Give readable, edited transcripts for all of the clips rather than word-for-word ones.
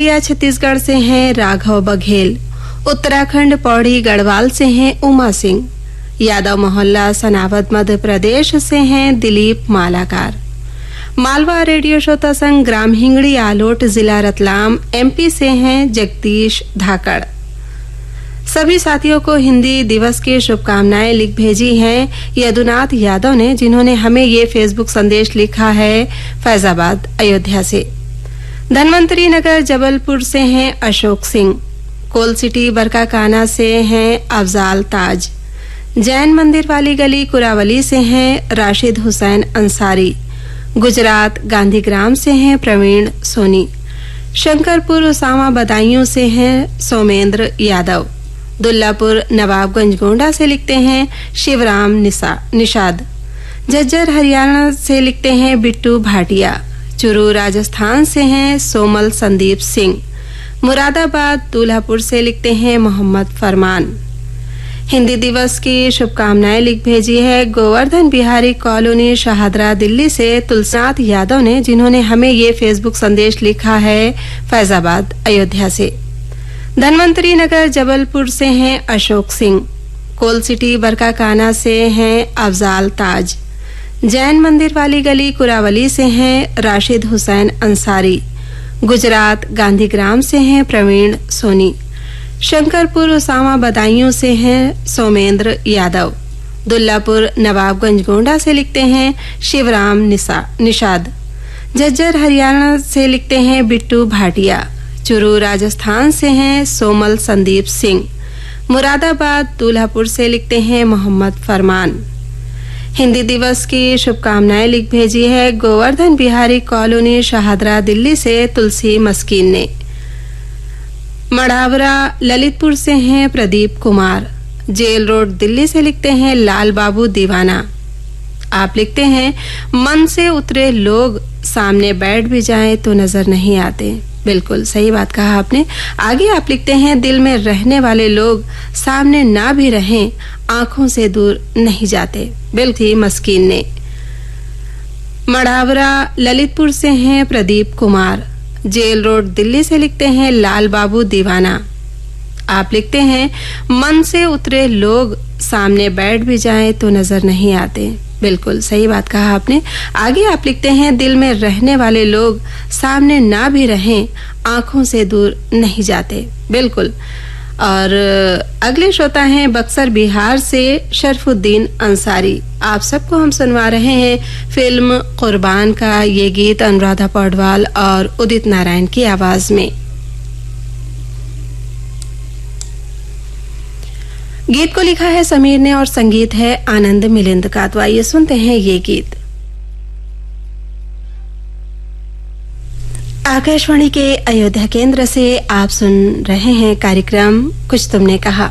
छत्तीसगढ़ से हैं राघव बघेल। उत्तराखंड पौड़ी गढ़वाल से हैं उमा सिंह। यादव मोहल्ला सनावद मध्य प्रदेश से हैं दिलीप मालाकार। मालवा रेडियो श्रोता संघ ग्राम हिंगड़ी आलोट जिला रतलाम एमपी से हैं जगदीश धाकड़। सभी साथियों को हिंदी दिवस की शुभकामनाएं लिख भेजी हैं यदुनाथ यादव ने, जिन्होंने हमें ये फेसबुक संदेश लिखा है फैजाबाद अयोध्या से। धनवंतरी नगर जबलपुर से हैं अशोक सिंह। कोल सिटी बरकाकाना से हैं अफजाल ताज। जैन मंदिर वाली गली कुरावली से हैं राशिद हुसैन अंसारी। गुजरात गांधीग्राम से हैं प्रवीण सोनी। शंकरपुर उसामा बदायूं से हैं सोमेंद्र यादव। दुल्लापुर नवाबगंज गोंडा से लिखते हैं शिवराम निषाद। झज्जर हरियाणा से लिखते हैं बिट्टू भाटिया। चुरू राजस्थान से हैं सोमल संदीप सिंह। मुरादाबाद दूल्हापुर से लिखते हैं मोहम्मद फरमान। हिंदी दिवस की शुभकामनाएं लिख भेजी है गोवर्धन बिहारी कॉलोनी शहादरा दिल्ली से तुलसीनाथ यादव ने, जिन्होंने हमें ये फेसबुक संदेश लिखा है फैजाबाद अयोध्या से। धनवंतरी नगर जबलपुर से हैं अशोक सिंह। कोल सिटी बरकाकाना से हैं अफजाल ताज। जैन मंदिर वाली गली कुरावली से हैं राशिद हुसैन अंसारी। गुजरात गांधीग्राम से हैं प्रवीण सोनी। शंकरपुर उसामा बदायूं से हैं सोमेंद्र यादव। दुल्लापुर नवाबगंज गोंडा से लिखते हैं शिवराम निषाद। झज्जर हरियाणा से लिखते हैं बिट्टू भाटिया। चुरू राजस्थान से हैं सोमल संदीप सिंह। मुरादाबाद दूल्हापुर से लिखते हैं मोहम्मद फरमान। हिंदी दिवस की शुभकामनाएं लिख भेजी है गोवर्धन बिहारी कॉलोनी शहादरा दिल्ली से तुलसी मस्कीन ने। मढ़ावरा ललितपुर से हैं प्रदीप कुमार। जेल रोड दिल्ली से लिखते हैं लाल बाबू दीवाना। आप लिखते हैं मन से उतरे लोग सामने बैठ भी जाएं तो नजर नहीं आते। बिल्कुल सही बात कहा आपने। आगे आप लिखते हैं दिल में रहने वाले लोग सामने ना भी रहें आंखों से दूर नहीं जाते। बिल्कुल मस्कीन ने। मढ़ावरा ललितपुर से हैं प्रदीप कुमार। जेल रोड दिल्ली से लिखते हैं लाल बाबू दीवाना। आप लिखते हैं मन से उतरे लोग सामने बैठ भी जाएं तो नजर नहीं आते। बिल्कुल सही बात कहा आपने। आगे आप लिखते हैं दिल में रहने वाले लोग सामने ना भी रहें आंखों से दूर नहीं जाते। बिल्कुल। और अगले श्रोता हैं बक्सर बिहार से शरफुद्दीन अंसारी। आप सबको हम सुनवा रहे हैं फिल्म कुर्बान का ये गीत अनुराधा पौडवाल और उदित नारायण की आवाज में। गीत को लिखा है समीर ने और संगीत है आनंद मिलिंद का। तो आइए सुनते हैं ये गीत। आकाशवाणी के अयोध्या केंद्र से आप सुन रहे हैं कार्यक्रम कुछ तुमने कहा।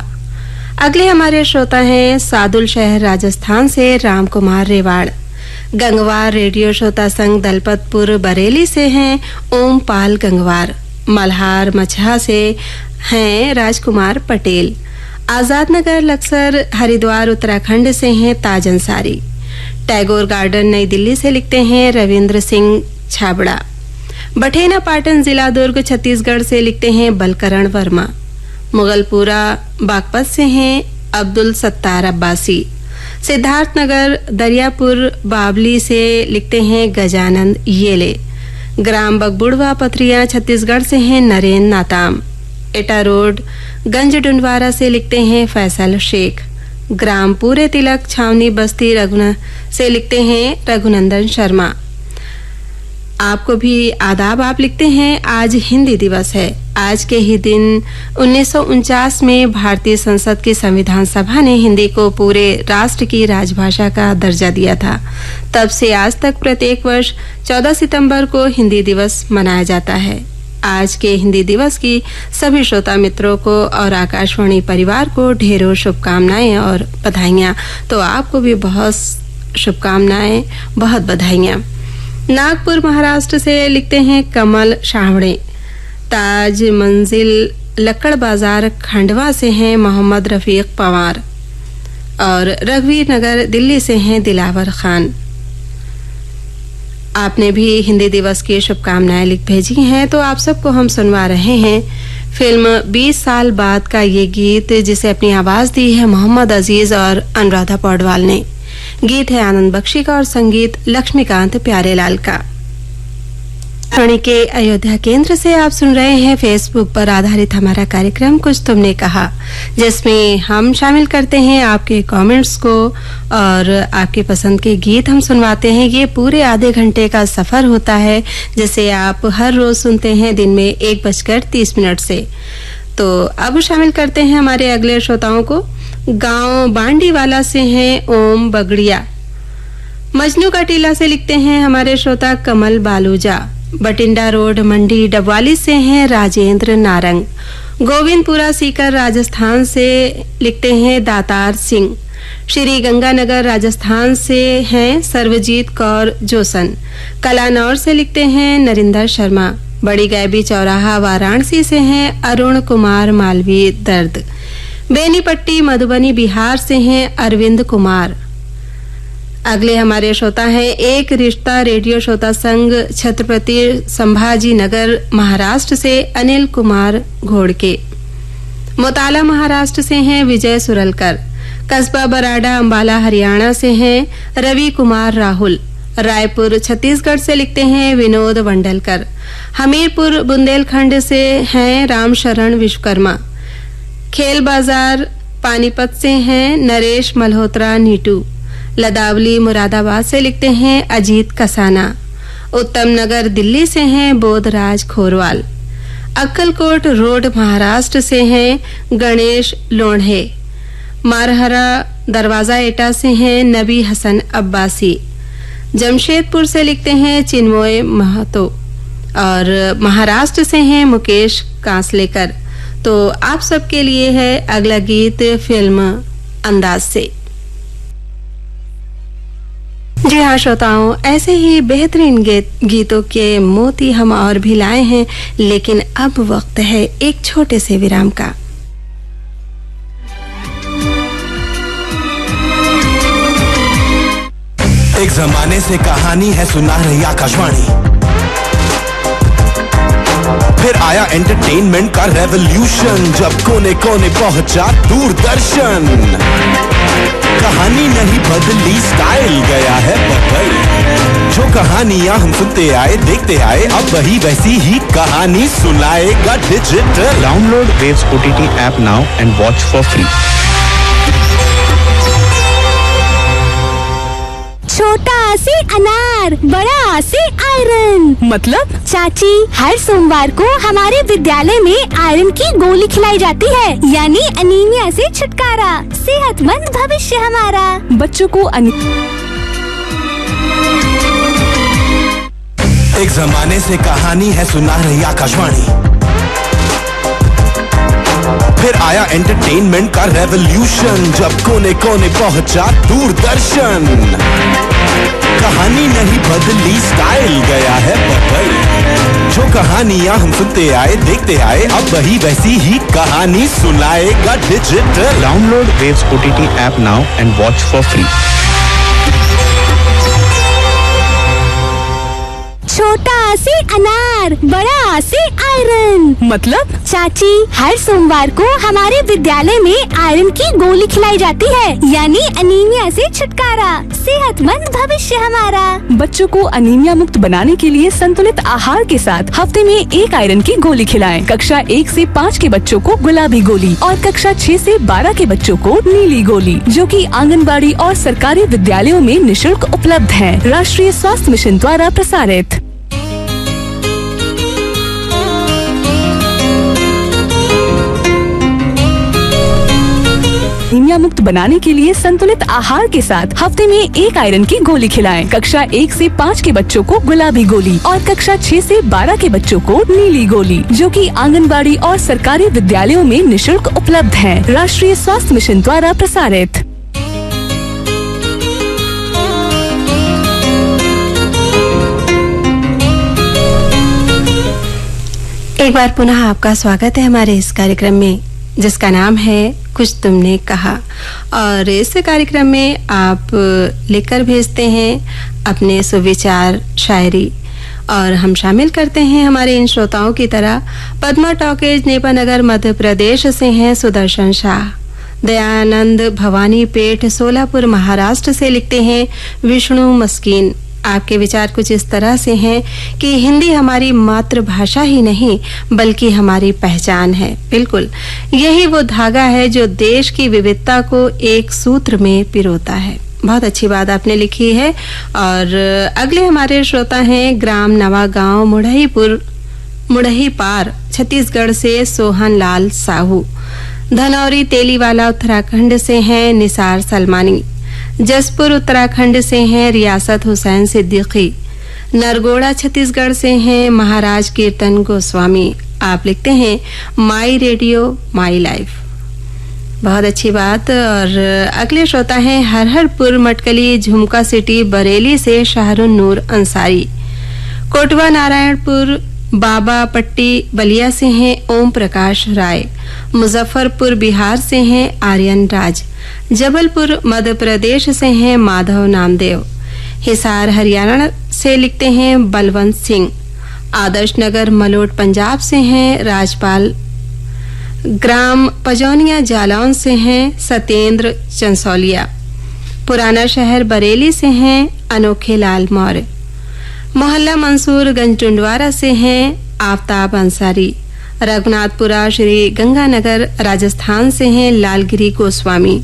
अगले हमारे श्रोता हैं सादुल शहर राजस्थान से राम कुमार रेवाड़। गंगवार रेडियो श्रोता संघ दलपतपुर बरेली से हैं ओम पाल गंगवार। मल्हार मछहा से हैं राजकुमार पटेल। आजाद नगर लक्सर हरिद्वार उत्तराखंड से हैं ताज अंसारी। टैगोर गार्डन नई दिल्ली से लिखते हैं रविंद्र सिंह छाबड़ा। बठेना पाटन जिला दुर्ग छत्तीसगढ़ से लिखते हैं बलकरण वर्मा। मुगलपुरा बागपत से हैं अब्दुल सत्तार अब्बासी। सिद्धार्थनगर दरियापुर बावली से लिखते हैं गजानंद येले। ग्राम बगबुड़वा पथरिया छत्तीसगढ़ से हैं नरेन नाताम। एटा रोड गंज डुंडवारा से लिखते हैं फैसल शेख। ग्राम पूरे तिलक छावनी बस्ती से लिखते हैं रघुनंदन शर्मा। आपको भी आदाब। आप लिखते हैं आज हिंदी दिवस है। आज के ही दिन 1949 में भारतीय संसद की संविधान सभा ने हिंदी को पूरे राष्ट्र की राजभाषा का दर्जा दिया था। तब से आज तक प्रत्येक वर्ष 14 सितंबर को हिंदी दिवस मनाया जाता है। आज के हिंदी दिवस की सभी श्रोता मित्रों को और आकाशवाणी परिवार को ढेरों शुभकामनाएं और बधाइयां। तो आपको भी बहुत शुभकामनाएं, बहुत बधाइयां। नागपुर महाराष्ट्र से लिखते हैं कमल शावड़े। ताज मंजिल लक्कड़ बाजार खंडवा से हैं मोहम्मद रफीक पवार। और रघुवीर नगर दिल्ली से हैं दिलावर खान। आपने भी हिंदी दिवस की शुभकामनाएं लिख भेजी हैं, तो आप सबको हम सुनवा रहे हैं फिल्म 20 साल बाद का ये गीत, जिसे अपनी आवाज दी है मोहम्मद अजीज और अनुराधा पौडवाल ने। गीत है आनंद बख्शी का और संगीत लक्ष्मीकांत प्यारेलाल का। आकाशवाणी के अयोध्या केंद्र से आप सुन रहे हैं फेसबुक पर आधारित हमारा कार्यक्रम कुछ तुमने कहा, जिसमें हम शामिल करते हैं आपके कमेंट्स को और आपके पसंद के गीत हम सुनवाते हैं। ये पूरे आधे घंटे का सफर होता है, जिसे आप हर रोज सुनते हैं दिन में 1:30 से। तो अब शामिल करते हैं हमारे अगले श्रोताओं को। गांव बांडीवाला से हैं ओम बगड़िया। मजनू का टीला से लिखते हैं हमारे श्रोता कमल बालूजा। बटिंडा रोड मंडी डबवाली से हैं राजेंद्र नारंग। गोविंदपुरा सीकर राजस्थान से लिखते हैं दातार सिंह। श्री गंगानगर राजस्थान से हैं सर्वजीत कौर जोसन। कलानौर से लिखते हैं नरिंदर शर्मा। बड़ी गैबी चौराहा वाराणसी से हैं अरुण कुमार मालवीय दर्द। बेनीपट्टी मधुबनी बिहार से हैं अरविंद कुमार। अगले हमारे श्रोता हैं एक रिश्ता रेडियो श्रोता संघ छत्रपति संभाजी नगर महाराष्ट्र से अनिल कुमार घोड़के। मोताला महाराष्ट्र से हैं विजय सुरलकर। कस्बा बराडा अंबाला हरियाणा से हैं रवि कुमार राहुल। रायपुर छत्तीसगढ़ से लिखते हैं विनोद वंडलकर। हमीरपुर बुंदेलखंड से हैं रामशरण विश्वकर्मा। खेल बाजार पानीपत से हैं नरेश मल्होत्रा नीटू। लदावली मुरादाबाद से लिखते हैं अजीत कसाना। उत्तम नगर दिल्ली से हैं बोधराज खोरवाल। अक्कलकोट रोड महाराष्ट्र से हैं गणेश लोढ़े। मारहरा दरवाजा एटा से हैं नबी हसन अब्बासी। जमशेदपुर से लिखते हैं चिन्मय महतो और महाराष्ट्र से हैं मुकेश कांसलेकर। तो आप सबके लिए है अगला गीत फिल्म अंदाज से। जी हाँ श्रोताओं, ऐसे ही बेहतरीन गीतों के मोती हम और भी लाए हैं, लेकिन अब वक्त है एक छोटे से विराम का। एक जमाने से कहानी है सुना रही आकाशवाणी, फिर आया एंटरटेनमेंट का रेवोल्यूशन, जब कोने कोने पहुंचा दूरदर्शन। कहानी नहीं बदली, स्टाइल गया है बदल। जो कहानियां हम सुनते आए देखते आए, अब वही वैसी ही कहानी सुनाएगा digital. Download waves OTT app now and watch for free. छोटा से अनार, बड़ा से आयरन। मतलब चाची, हर सोमवार को हमारे विद्यालय में आयरन की गोली खिलाई जाती है, यानी अनीमिया से छुटकारा। सेहतमंद भविष्य हमारा। बच्चों को एक जमाने से कहानी है सुना रही आकाशवाणी, फिर आया एंटरटेनमेंट का रेवोल्यूशन, जब कोने कोने पहुंचा दूरदर्शन। कहानी नहीं बदली, स्टाइल गया है बदल। जो कहानियां हम सुनते आए देखते आए, अब वही वैसी ही कहानी सुनाएगा digital. Download waves OTT app now and watch for free. छोटा से अनार, बड़ा से आयरन। मतलब चाची, हर सोमवार को हमारे विद्यालय में आयरन की गोली खिलाई जाती है, यानी अनीमिया से छुटकारा। सेहतमंद भविष्य हमारा। बच्चों को अनीमिया मुक्त बनाने के लिए संतुलित आहार के साथ हफ्ते में 1 आयरन की गोली खिलाएं। कक्षा 1 से 5 के बच्चों को गुलाबी गोली और कक्षा 6 से 12 के बच्चों को नीली गोली, जो कि आंगनबाड़ी और सरकारी विद्यालयों में निशुल्क उपलब्ध है। राष्ट्रीय स्वास्थ्य मिशन द्वारा प्रसारित। अनीमिया मुक्त बनाने के लिए संतुलित आहार के साथ हफ्ते में 1 आयरन की गोली खिलाएं। कक्षा 1 से 5 के बच्चों को गुलाबी गोली और कक्षा 6 से 12 के बच्चों को नीली गोली, जो कि आंगनबाड़ी और सरकारी विद्यालयों में निशुल्क उपलब्ध है। राष्ट्रीय स्वास्थ्य मिशन द्वारा प्रसारित। एक बार पुनः आपका स्वागत है हमारे इस कार्यक्रम में। जिसका नाम है कुछ तुमने कहा। और इस कार्यक्रम में आप लेकर भेजते हैं अपने सुविचार, शायरी, और हम शामिल करते हैं हमारे इन श्रोताओं की तरह। पद्मा टॉकीज, नेपानगर, मध्य प्रदेश से हैं सुदर्शन शाह। दयानंद भवानी पेठ, सोलापुर, महाराष्ट्र से लिखते हैं विष्णु मस्कीन। आपके विचार कुछ इस तरह से हैं कि हिंदी हमारी मातृभाषा ही नहीं बल्कि हमारी पहचान है। बिल्कुल, यही वो धागा है जो देश की विविधता को एक सूत्र में पिरोता है। बहुत अच्छी बात आपने लिखी है। और अगले हमारे श्रोता हैं ग्राम नवागांव, मुढ़ई पार, छत्तीसगढ़ से सोहन लाल साहू। धनौरी तेलीवाला उत्तराखंड से हैं निसार सलमानी। जसपुर उत्तराखंड से हैं रियासत हुसैन सिद्दीकी। नरगोड़ा छत्तीसगढ़ से हैं महाराज कीर्तन गोस्वामी। आप लिखते हैं माई रेडियो माई लाइफ। बहुत अच्छी बात। और अगले श्रोता हैं हरहरपुर मटकली, झुमका सिटी, बरेली से शाहरुन नूर अंसारी। कोटवा नारायणपुर, बाबा पट्टी, बलिया से हैं ओम प्रकाश राय। मुजफ्फरपुर बिहार से हैं आर्यन राज। जबलपुर मध्य प्रदेश से हैं माधव नामदेव। हिसार हरियाणा से लिखते हैं बलवंत सिंह। आदर्श नगर मलोट पंजाब से हैं राजपाल। ग्राम पजौनिया जालौन से हैं सत्येंद्र चंसौलिया। पुराना शहर बरेली से हैं अनोखे लाल मौर्य। मोहल्ला मंसूर गंज टुंडवारा से हैं आफ्ताब अंसारी। रघुनाथपुरा श्री गंगानगर राजस्थान से हैं लालगिरी गोस्वामी।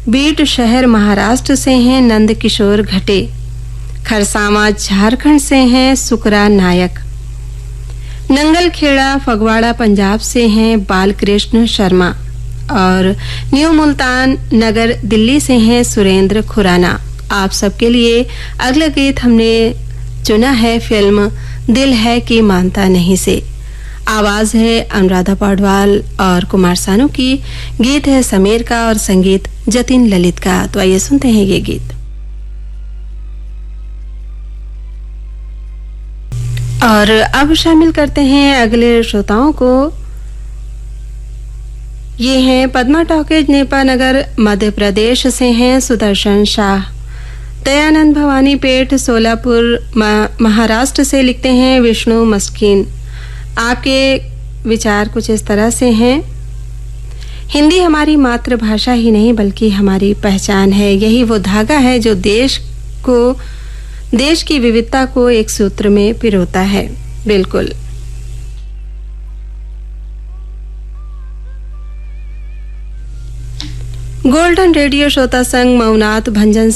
बीड शहर महाराष्ट्र से हैं नंद किशोर घटे। खरसावा झारखंड से हैं सुकरा नायक। नंगलखेड़ा फगवाड़ा पंजाब से हैं बालकृष्ण शर्मा। और न्यू मुल्तान नगर दिल्ली से हैं सुरेंद्र खुराना। आप सबके लिए अगला गीत हमने चुना है फिल्म दिल है कि मानता नहीं से। आवाज है अनुराधा पौडवाल और कुमार सानू की। गीत है समीर का और संगीत जतिन ललित का। तो आइए सुनते हैं ये गीत। और अब शामिल करते हैं अगले श्रोताओं को। ये हैं पद्मा टॉकीज, नेपानगर, मध्य प्रदेश से हैं सुदर्शन शाह। दयानंद भवानी पेठ, सोलापुर, महाराष्ट्र से लिखते हैं विष्णु मस्कीन। आपके विचार कुछ इस तरह से हैं। हिंदी हमारी मातृभाषा ही नहीं बल्कि हमारी पहचान है। यही वो धागा है जो देश की विविधता को एक सूत्र में पिरोता है। बिल्कुल। गोल्डन रेडियो श्रोता संघ मऊनात भंजन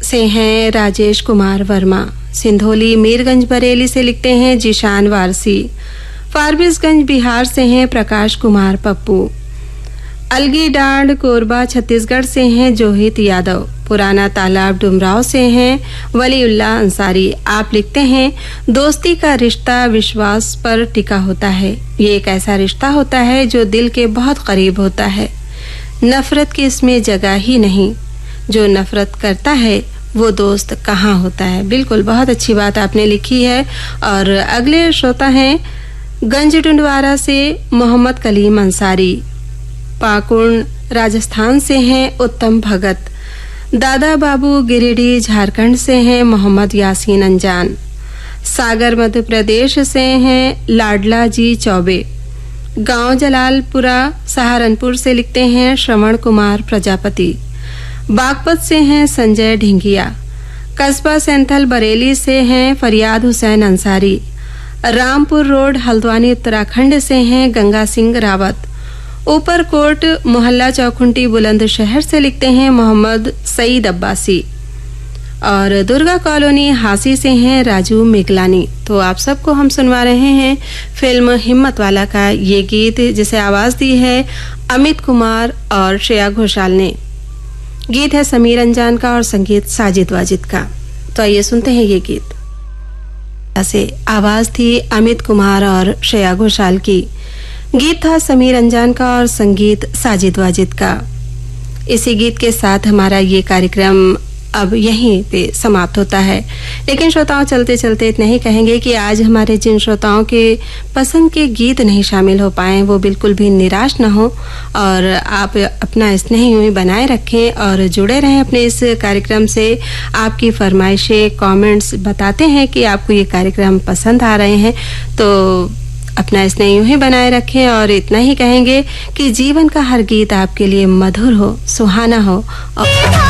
से हैं राजेश कुमार वर्मा। सिंधोली मीरगंज बरेली से लिखते हैं जिशान वारसी। फारबिसगंज बिहार से हैं प्रकाश कुमार पप्पू। अलगी डांड कोरबा छत्तीसगढ़ से हैं जोहित यादव। पुराना तालाब डुमराव से हैं वलीउल्लाह अंसारी। आप लिखते हैं दोस्ती का रिश्ता विश्वास पर टिका होता है। ये एक ऐसा रिश्ता होता है जो दिल के बहुत करीब होता है। नफरत की इसमें जगह ही नहीं। जो नफरत करता है वो दोस्त कहाँ होता है। बिल्कुल, बहुत अच्छी बात आपने लिखी है। और अगले श्रोता हैं गंज टुंडवारा से मोहम्मद कलीम अंसारी। पाकुड़ राजस्थान से हैं उत्तम भगत। दादा बाबू गिरिडीह झारखंड से हैं मोहम्मद यासीन अंजान। सागर मध्य प्रदेश से हैं लाडला जी चौबे। गांव जलालपुरा सहारनपुर से लिखते हैं श्रवण कुमार प्रजापति। बागपत से हैं संजय ढिंगिया। कस्बा सेंथल बरेली से हैं फरियाद हुसैन अंसारी। रामपुर रोड हल्द्वानी उत्तराखंड से हैं गंगा सिंह रावत। ऊपरकोट मोहल्ला चौखुंटी बुलंदशहर से लिखते हैं मोहम्मद सईद अब्बासी। और दुर्गा कॉलोनी हासी से हैं राजू मिगलानी। तो आप सबको हम सुनवा रहे हैं फिल्म हिम्मत वाला का ये गीत, जिसे आवाज दी है अमित कुमार और श्रेया घोषाल ने। गीत है समीर अंजान का और संगीत साजिद वाजिद का। तो आइए सुनते हैं ये गीत। से आवाज थी अमित कुमार और श्रेया घोषाल की। गीत था समीर अंजान का और संगीत साजिद वाजिद का। इसी गीत के साथ हमारा ये कार्यक्रम अब यहीं पे समाप्त होता है। लेकिन श्रोताओं, चलते चलते इतना ही कहेंगे कि आज हमारे जिन श्रोताओं के पसंद के गीत नहीं शामिल हो पाए वो बिल्कुल भी निराश न हो और आप अपना स्नेह यूं ही बनाए रखें और जुड़े रहें अपने इस कार्यक्रम से। आपकी फरमाइशें, कमेंट्स बताते हैं कि आपको ये कार्यक्रम पसंद आ रहे हैं, तो अपना स्नेह यूं ही बनाए रखें और इतना ही कहेंगे कि जीवन का हर गीत आपके लिए मधुर हो, सुहाना हो और